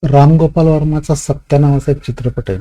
राम गोपाल वर्माचा सत्या नावाचा एक चित्रपट आहे.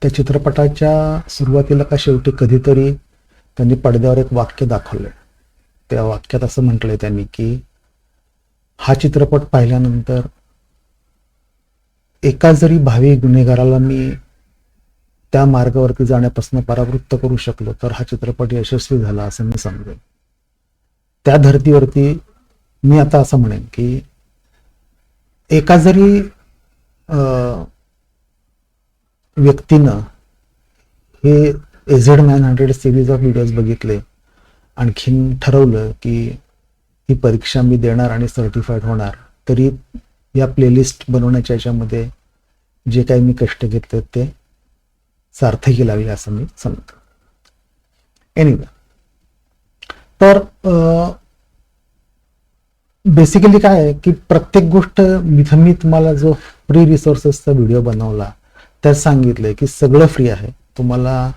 त्या चित्रपटाच्या सुरुवातीला का शेवटी कधीतरी त्यांनी पडद्यावर एक वाक्य दाखवलंय. त्या वाक्यात असं म्हटलंय त्यांनी की हा चित्रपट पाहिल्यानंतर एका जरी भावी गुन्हेगाराला मी त्या मार्गावरती जाण्यापासून परावृत्त करू शकलो तर हा चित्रपट यशस्वी झाला असं मी समजेन. त्या धर्तीवरती मी आता असं म्हणेन की एका जरी व्यक्तीनं हे AZ-900 सिरीज ऑफ व्हिडिओज बघितले, आणखीन ठरवलं की ही परीक्षा मी देणार आणि सर्टिफाईड होणार, तरी या प्लेलिस्ट बनवण्याच्या याच्यामध्ये जे काही मी कष्ट घेतले ते सार्थकी लागले असं मी समजतो. एनिवे, तर बेसिकली काय आहे की प्रत्येक गोष्ट मी तुम्हाला जो फ्री रिसोर्सेसचा व्हिडिओ बनवला त्यात सांगितलंय की सगळं फ्री आहे. तुम्हाला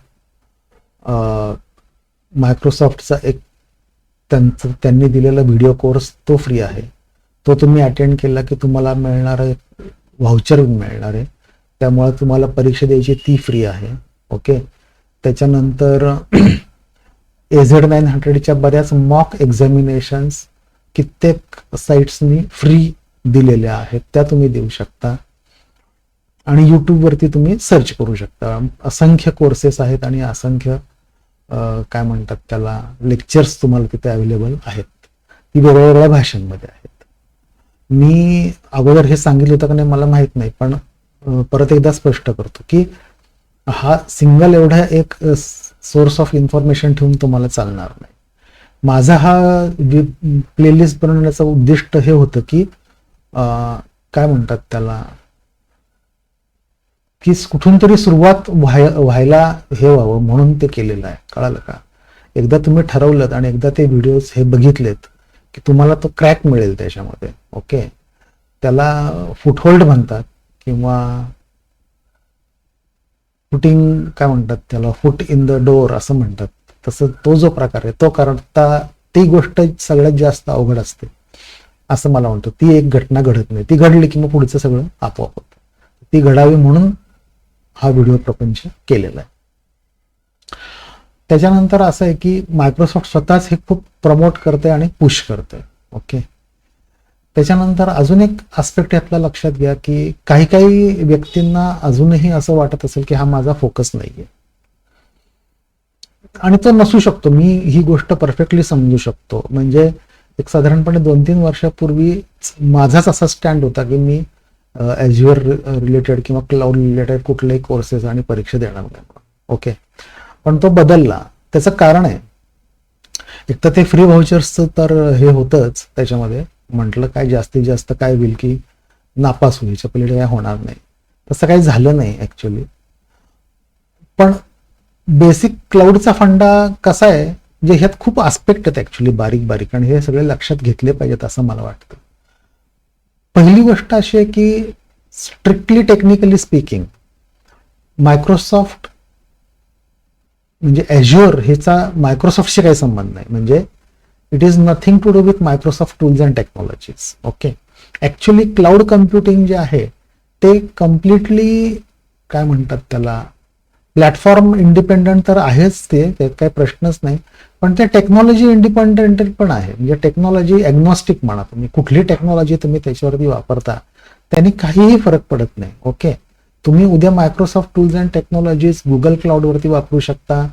मायक्रोसॉफ्टचा एक त्यांनी दिलेला व्हिडिओ कोर्स तो फ्री आहे. तो तुम्ही अटेंड केला की तुम्हाला मिळणार एक व्हाउचर मिळणार आहे. त्यामुळे तुम्हाला परीक्षा द्यायची ती फ्री आहे. ओके. त्याच्यानंतर AZ-900च्या बऱ्याच मॉक एक्झामिनेशन्स कित्येक साईट्सनी फ्री दिलेल्या आहेत, त्या तुम्ही देऊ शकता. आणि यूट्यूबवरती तुम्ही सर्च करू शकता. असंख्य कोर्सेस आहेत आणि असंख्य काय म्हणतात त्याला लेक्चर्स तुम्हाला तिथे अवेलेबल आहेत. ती वेगळ्या वेगळ्या भाषांमध्ये आहेत. मी अगोदर हे सांगितलं होतं का नाही मला माहित नाही, पण परत एकदा स्पष्ट करतो की हा सिंगल एवढा एक सोर्स ऑफ इन्फॉर्मेशन ठेवून तुम्हाला चालणार नाही. माझा हा प्लेलिस्ट बनवण्याचं उद्दिष्ट हे होतं की काय म्हणतात त्याला की कुठून तरी सुरुवात व्हायला हे व्हावं म्हणून ते केलेलं आहे. कळालं का? एकदा तुम्ही ठरवलं आणि एकदा ते व्हिडिओज हे बघितलेत की तुम्हाला तो क्रॅक मिळेल त्याच्यामध्ये. ओके. त्याला फुटहोल्ड म्हणतात किंवा फुटिंग काय म्हणतात त्याला, फुट इन द डोअर असं म्हणतात. तसं तो जो प्रकार आहे तो करता ती गोष्ट सगळ्यात जास्त अवघड असते असं मला वाटतं. ती एक घटना घडत नाही, ती घडली की मग पुढचं सगळं आपोआप होतं. ती घडावी म्हणून हा व्हिडिओ प्रपंच केलेला आहे. त्याच्यानंतर असं आहे की मायक्रोसॉफ्ट स्वतःच हे खूप प्रमोट करते आणि पुश करते. ओके. त्याच्यानंतर अजून एक आस्पेक्ट आपल्या लक्षात घ्या की काही काही व्यक्तींना अजूनही असं वाटत असेल की हा माझा फोकस नाहीये, आणि तो नसू शकतो. मी ही गोष्ट परफेक्टली समजू शकतो. म्हणजे एक साधारणपणे 2-3 वर्षापूर्वी माझाच असा स्टँड होता की मी Azure रिलेटेड किंवा क्लाउड रिलेटेड कुठलेही कोर्सेस आणि परीक्षा देणार नाही. ओके. पण तो बदलला. त्याचं कारण आहे, एक तर ते फ्री व्हाउचर्सचं तर हे होतंच. त्याच्यामध्ये म्हटलं काय जास्तीत जास्त काय होईल की नापास व्हायच्या पलीकडे काय होणार नाही. तसं काही झालं नाही ऍक्च्युली. पण बेसिक क्लाउडचा फंडा कसा आहे, म्हणजे ह्यात खूप आस्पेक्ट आहेत ऍक्च्युली बारीक बारीक, आणि हे सगळे लक्षात घेतले पाहिजेत असं मला वाटतं. पहिली गोष्ट अशी आहे की स्ट्रिक्टली टेक्निकली स्पीकिंग मायक्रोसॉफ्ट म्हणजे Azure ह्याचा मायक्रोसॉफ्टशी काही संबंध नाही. म्हणजे it is nothing to do with Microsoft tools and technologies. Okay. Actually cloud computing जे आहे ते कम्प्लिटली काय म्हणतात त्याला प्लॅटफॉर्म इंडिपेंडंट तर आहेच, ते त्यात काही प्रश्नच नाही. पण ते टेक्नॉलॉजी इंडिपेंडंट पण आहे. म्हणजे टेक्नॉलॉजी ॲग्नॉस्टिक म्हणा तुम्ही, कुठली टेक्नॉलॉजी तुम्ही त्याच्यावरती वापरता त्यांनी काहीही फरक पडत नाही. ओके. तुम्ही उद्या Microsoft tools and technologies Google क्लाउडवरती वापरू शकता.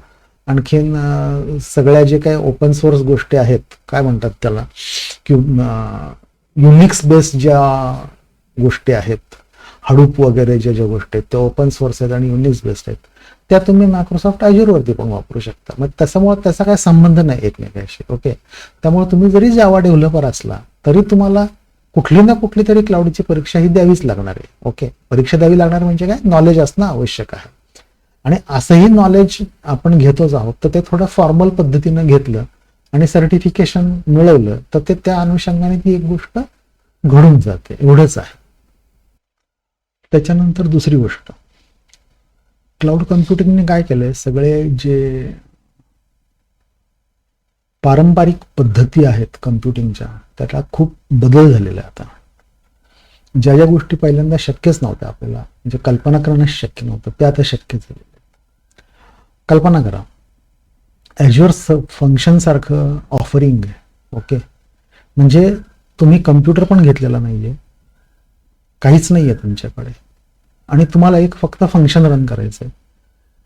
आणखीन सगळ्या जे काही ओपन सोर्स गोष्टी आहेत काय म्हणतात त्याला की युनिक्स बेस्ड ज्या गोष्टी आहेत, हडूप वगैरे ज्या गोष्टी आहेत त्या ओपन सोर्स आहेत आणि युनिक्स बेस्ड आहेत, त्या तुम्ही मायक्रोसॉफ्ट Azureवरती पण वापरू शकता. मग त्याच्यामुळे त्याचा काही संबंध नाही एकमेकांशी. ओके. त्यामुळे तुम्ही जरी जावा डेव्हलपर असला तरी तुम्हाला कुठली ना कुठली तरी क्लाउडची परीक्षा ही द्यावीच लागणार आहे. ओके. परीक्षा द्यावी लागणार म्हणजे काय, नॉलेज असणं आवश्यक आहे. आणि असंही नॉलेज आपण घेतोच आहोत, तर ते थोडं फॉर्मल पद्धतीनं घेतलं आणि सर्टिफिकेशन मिळवलं तर ते त्या अनुषंगाने ती एक गोष्ट घडून जाते. एवढंच आहे. त्याच्यानंतर दुसरी गोष्ट, क्लाउड कम्प्युटिंगने काय केलंय, सगळे जे पारंपरिक पद्धती आहेत कम्प्युटिंगच्या त्याला खूप बदल झालेला आहे आता. ज्या ज्या गोष्टी पहिल्यांदा शक्यच नव्हत्या आपल्याला, म्हणजे कल्पना करणंच शक्य नव्हतं, त्या आता शक्य झालेल्या आहेत. कल्पना करा, ॲज्युअर फंक्शन सारखं ऑफरिंग आहे. ओके, म्हणजे तुम्ही कम्प्युटर पण घेतलेला नाहीये, काहीच नाही आहे तुमच्याकडे, आणि तुम्हाला एक फक्त फंक्शन रन करायचं आहे.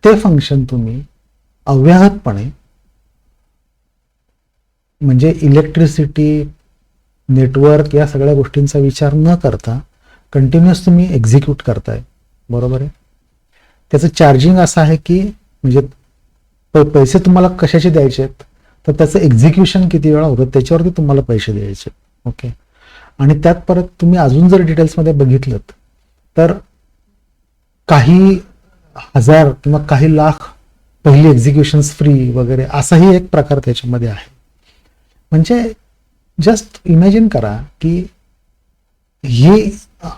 ते फंक्शन तुम्ही अव्याहतपणे, म्हणजे इलेक्ट्रिसिटी, नेटवर्क, या सगळ्या गोष्टींचा विचार न करता कंटिन्युअस तुम्ही एक्झिक्यूट करताय. बरोबर आहे. त्याचं चार्जिंग असं आहे की म्हणजे पैसे तुम्हाला कशाचे द्यायचे आहेत, तर त्याचं एक्झिक्युशन किती वेळा होतं त्याच्यावरती तुम्हाला पैसे द्यायचे. ओके, आणि त्यात परत तुम्ही अजून जर डिटेल्समध्ये बघितलं तर काही हजार किंवा काही लाख पहिली एक्झिक्युशन्स फ्री वगैरे असाही एक प्रकार त्याच्यामध्ये आहे. म्हणजे जस्ट इमॅजिन करा की हे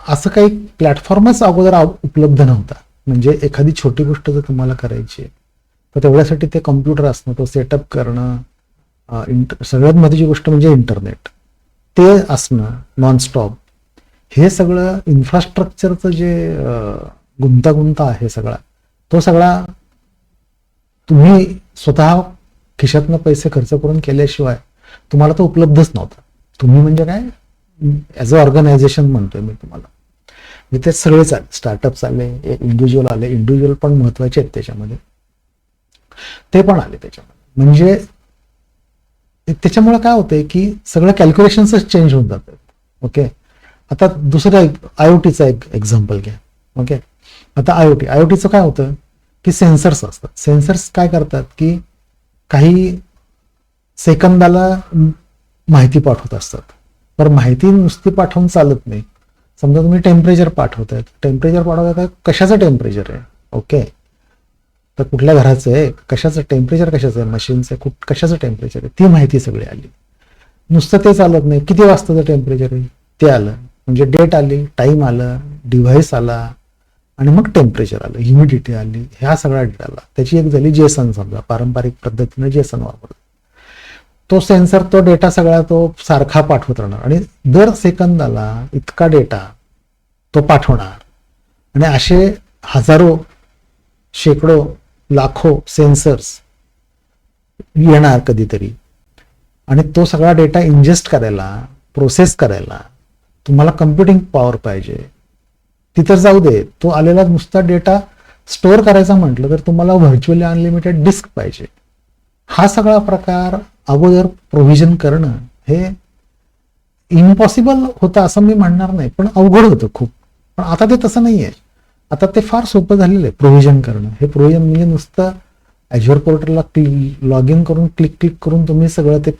असं काही प्लॅटफॉर्मच अगोदर उपलब्ध नव्हता. म्हणजे एखादी छोटी गोष्ट जर तुम्हाला करायची आहे तर तेवढ्यासाठी ते कम्प्युटर असणं, तो सेटअप करणं, सगळ्यात महत्त्वाची गोष्ट म्हणजे इंटरनेट ते असणं नॉनस्टॉप, हे सगळं इन्फ्रास्ट्रक्चरचं जे गुंतागुंता आहे सगळा, तो सगळा तुम्ही स्वतः खिशातनं पैसे खर्च करून केल्याशिवाय तुम्हाला तो उपलब्धच नव्हता. तुम्ही म्हणजे काय, ॲज अ ऑर्गनायझेशन म्हणतोय मी तुम्हाला, म्हणजे ते सगळे चालले, स्टार्टअप्स आले, इंडिव्हिज्युअल आले, इंडिव्हिज्युअल पण महत्वाचे आहेत त्याच्यामध्ये, ते पण आले त्याच्यामध्ये. म्हणजे त्याच्यामुळे काय होतंय की सगळं कॅल्क्युलेशन्सच चेंज होऊन जातात. ओके, आता दुसरं आयओटीचा एक एक्झाम्पल घ्या. ओके, आता आयओटीचं काय होतं की सेन्सर्स असतात. सेन्सर्स काय करतात की काही सेकंदाला माहिती पाठवत असतात. तर माहिती नुसती पाठवून चालत नाही. समजा तुम्ही टेम्परेचर पाठवताय, कशाचं टेम्परेचर आहे, ओके, तर कुठल्या घराचं आहे, कशाचं टेम्परेचर, कशाचं आहे, मशीनचं कशाचं टेम्परेचर आहे, ती माहिती सगळी आली. नुसतं ते चालत नाही, किती वाजताचं टेम्परेचर आहे ते आलं, म्हणजे डेट आली, टाईम आलं, डिव्हाइस आला, आणि मग टेम्परेचर आलं, ह्युमिडिटी आली, ह्या सगळ्या डेटा आला. त्याची एक झाली जेसन. समजा पारंपरिक पद्धतीने जेसन वापरतो, तो सेन्सर तो डेटा सगळा तो सारखा पाठवत राहणार आणि दर सेकंदाला इतका डेटा तो पाठवणार. आणि असे हजारो, शेकडो, लाखो सेन्सर्स येणार कधीतरी, आणि तो सगळा डेटा इंजेस्ट करायला, प्रोसेस करायला तुम्हाला कम्प्युटिंग पॉवर पाहिजे. तिथं जाऊ दे, तो आलेला नुसता डेटा स्टोअर करायचा म्हटलं तर तुम्हाला व्हर्च्युअली अनलिमिटेड डिस्क पाहिजे. हा सगळा प्रकार अगोदर प्रोव्हिजन करणं हे इम्पॉसिबल होतं असं मी म्हणणार नाही, पण अवघड होतं खूप. पण आता ते तसं नाही आहे. आता ते फार सोपं झालेलं आहे प्रोव्हिजन करणं. हे प्रोव्हिजन म्हणजे नुसतं ॲज्युअर पोर्टलला लॉग इन करून क्लिक करून तुम्ही सगळं ते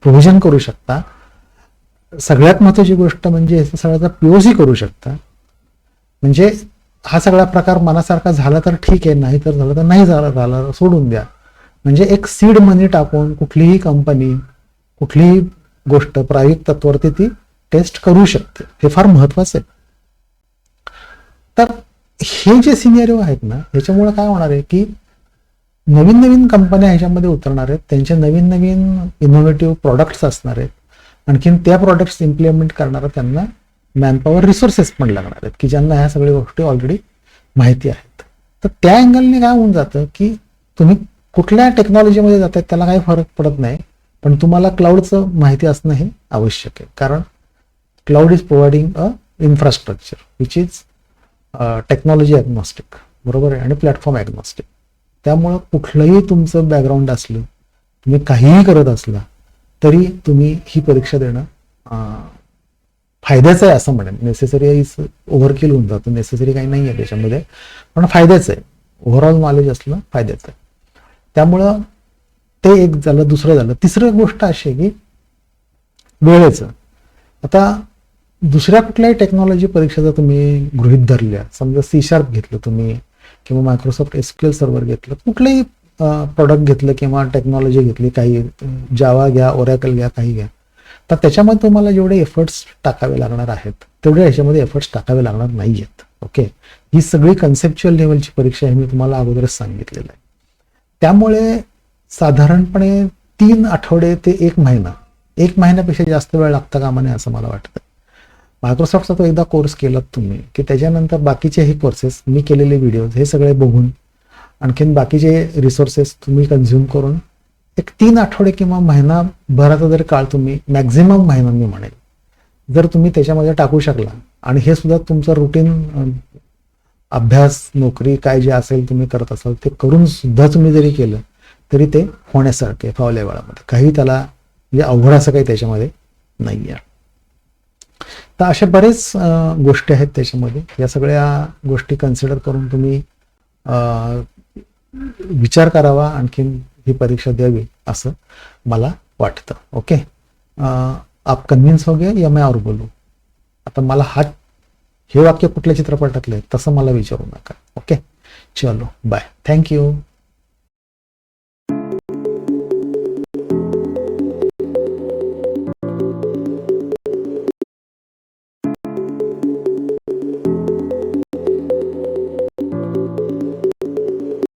प्रोव्हिजन करू शकता. सगळ्यात महत्त्वाची गोष्ट म्हणजे सगळ्याचा पीओसी करू शकता. म्हणजे हा सगळा प्रकार मनासारखा झाला तर ठीक आहे, नाही तर झालं तर नाही झालं सोडून द्या. म्हणजे एक सीड मनी टाकून कुठलीही कंपनी कुठलीही गोष्ट प्रायोगिक तत्वावरती ती टेस्ट करू शकते. हे फार महत्वाचं आहे. तर हे जे सिनेरिओ आहेत ना, ह्याच्यामुळे काय होणार आहे की नवीन नवीन कंपन्या ह्याच्यामध्ये उतरणार आहेत, त्यांचे नवीन नवीन इनोव्हेटिव्ह प्रॉडक्ट्स असणार आहेत. आणखीन त्या प्रॉडक्ट्स इम्प्लिमेंट करणारा त्यांना मॅनपॉवर रिसोर्सेस पण लागणार आहेत की ज्यांना ह्या सगळ्या गोष्टी ऑलरेडी माहिती आहेत. तर त्या अँगलने काय होऊन जातं की तुम्ही कुठल्या टेक्नॉलॉजीमध्ये जातात त्याला काही फरक पडत नाही, पण तुम्हाला क्लाउडचं माहिती असणं हे आवश्यक आहे. कारण cloud is providing a infrastructure which is technology agnostic, बरोबर आहे, आणि प्लॅटफॉर्म ॲग्नॉस्टिक. त्यामुळं कुठलंही तुमचं बॅकग्राऊंड असलं, तुम्ही काहीही करत असला तरी तुम्ही ही परीक्षा देणं फायद्याचं आहे असं म्हणेन. नेसेसरी इज ओव्हरकिल होऊन जातं, नेसेसरी काही नाही आहे त्याच्यामध्ये, पण फायद्याचं आहे. ओव्हरऑल नॉलेज असलं फायद्याचं आहे. त्यामुळं ते एक झालं. दुसरं झालं. तिसरं गोष्ट अशी आहे की वेळेचं. आता दुसऱ्या कुठल्याही टेक्नॉलॉजी परीक्षा जर तुम्ही गृहीत धरल्या, समजा C# घेतलं तुम्ही किंवा मायक्रोसॉफ्ट SQL सर्व्हर घेतलं, कुठलंही प्रोडक्ट घेतलं किंवा टेक्नॉलॉजी घेतली, काही जावा घ्या, ओरॅकल घ्या, काही घ्या, तर त्याच्यामध्ये तुम्हाला जेवढे एफर्ट्स टाकावे लागणार आहेत तेवढे ह्याच्यामध्ये एफर्ट्स टाकावे लागणार नाही आहेत. ओके, ही सगळी कन्सेप्च्युअल लेवलची परीक्षा आहे, मी तुम्हाला अगोदरच सांगितलेलं आहे. त्यामुळे साधारणपणे 3 आठवडे ते 1 महिना, 1 महिन्यापेक्षा जास्त वेळ लागता कामा नये असं मला वाटतं. मायक्रोसॉफ्टचा तो एकदा कोर्स केलात तुम्ही की त्याच्यानंतर बाकीचे हे कोर्सेस, मी केलेले व्हिडिओज हे सगळे बघून आणखीन बाकीचे रिसोर्सेस तुम्ही कन्झ्युम करून एक 3 आठवडे किंवा महिनाभराचा जर काळ तुम्ही, मॅक्झिमम महिना मी म्हणेल, जर तुम्ही त्याच्यामध्ये टाकू शकला आणि हे सुद्धा तुमचं रुटीन अभ्यास, नोकरी काय जे असेल तुम्ही करत असाल ते करून सुद्धा तुम्ही जरी केलं तरी ते होण्यासारखे फावल्या वेळामध्ये, काही त्याला म्हणजे अवघड असं काही त्याच्यामध्ये नाही आहे. तर अशा बरेच गोष्टी आहेत त्याच्यामध्ये. या सगळ्या गोष्टी कन्सिडर करून तुम्ही विचार करावा, आणखीन ही परीक्षा द्यावी असं मला वाटतं. ओके, आप कन्व्हिन्स हो गए या मैं और बोलू? आता मला हे वाक्य कुठल्या चित्रपटातलं आहे तसं मला विचारू नका. ओके, चलो बाय, थँक्यू.